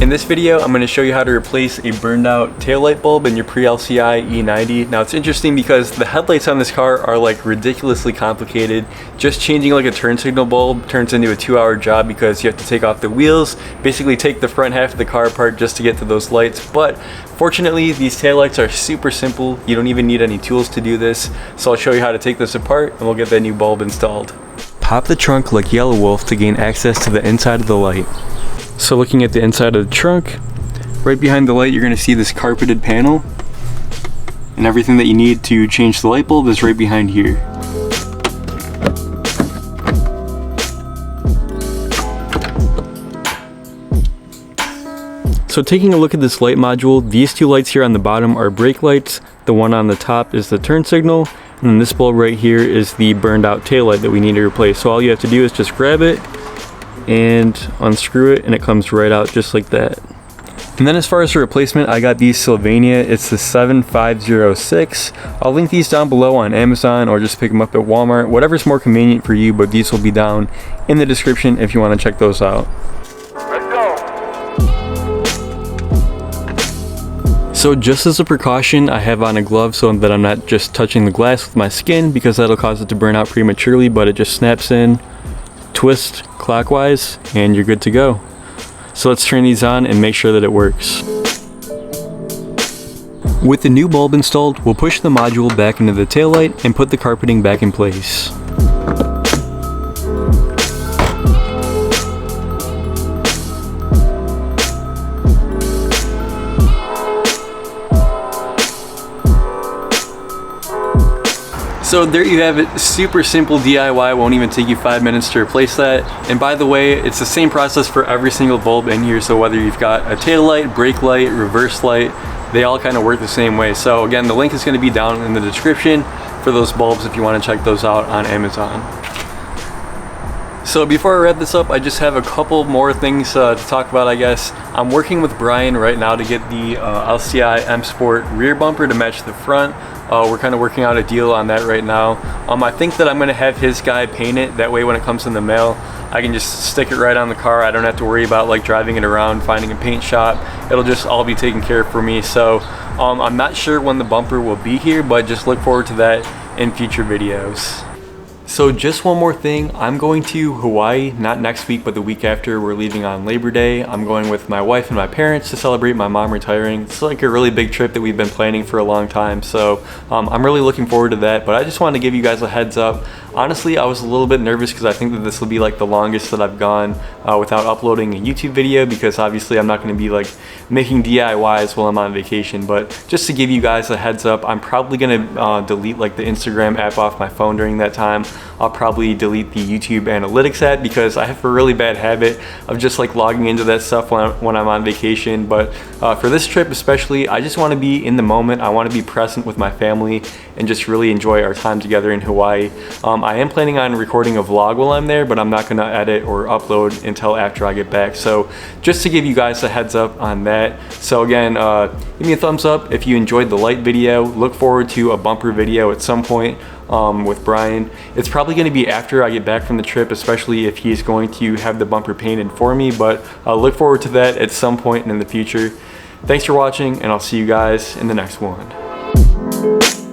In this video, I'm going to show you how to replace a burned out taillight bulb in your pre-LCI E90. Now it's interesting because the headlights on this car are like ridiculously complicated. Just changing like a turn signal bulb turns into a 2-hour job because you have to take off the wheels, basically take the front half of the car apart just to get to those lights. But fortunately, these taillights are super simple. You don't even need any tools to do this. So I'll show you how to take this apart and we'll get that new bulb installed. Pop the trunk like Yellow Wolf to gain access to the inside of the light. So looking at the inside of the trunk, right behind the light you're going to see this carpeted panel, and everything that you need to change the light bulb is right behind here. So taking a look at this light module, these two lights here on the bottom are brake lights, the one on the top is the turn signal, and then this bulb right here is the burned out tail light that we need to replace. So all you have to do is just grab it and unscrew it and it comes right out just like that. And then as far as the replacement, I got these Sylvania. It's the 7506. I'll link these down below on Amazon or just pick them up at Walmart, whatever's more convenient for you, but these will be down in the description if you want to check those out. Let's go. So just as a precaution, I have on a glove so that I'm not just touching the glass with my skin because that'll cause it to burn out prematurely, but it just snaps in, twist clockwise, and you're good to go. So let's turn these on and make sure that it works. With the new bulb installed, we'll push the module back into the taillight and put the carpeting back in place. So there you have it, super simple DIY, won't even take you 5 minutes to replace that. And by the way, it's the same process for every single bulb in here, so whether you've got a tail light, brake light, reverse light, they all kind of work the same way. So again, the link is going to be down in the description for those bulbs if you want to check those out on Amazon. So before I wrap this up, I just have a couple more things to talk about, I guess. I'm working with Brian right now to get the LCI M Sport rear bumper to match the front. We're kind of working out a deal on that right now. I think that I'm going to have his guy paint it. That way when it comes in the mail, I can just stick it right on the car. I don't have to worry about like driving it around, finding a paint shop. It'll just all be taken care of for me. So I'm not sure when the bumper will be here, but just look forward to that in future videos. So just one more thing, I'm going to Hawaii, not next week, but the week after. We're leaving on Labor Day. I'm going with my wife and my parents to celebrate my mom retiring. It's like a really big trip that we've been planning for a long time. So I'm really looking forward to that, but I just wanted to give you guys a heads up. Honestly, I was a little bit nervous because I think that this will be like the longest that I've gone without uploading a YouTube video, because obviously I'm not going to be like making DIYs while I'm on vacation. But just to give you guys a heads up, I'm probably going to delete like the Instagram app off my phone during that time. I'll probably delete the YouTube Analytics app because I have a really bad habit of just like logging into that stuff when I'm on vacation. But for this trip especially, I just want to be in the moment. I want to be present with my family and just really enjoy our time together in Hawaii. I am planning on recording a vlog while I'm there, but I'm not going to edit or upload until after I get back. So just to give you guys a heads up on that. So again, give me a thumbs up if you enjoyed the light video. Look forward to a bumper video at some point with Brian. It's probably going to be after I get back from the trip, especially if he's going to have the bumper painted for me, but I'll look forward to that at some point in the future. Thanks for watching, and I'll see you guys in the next one.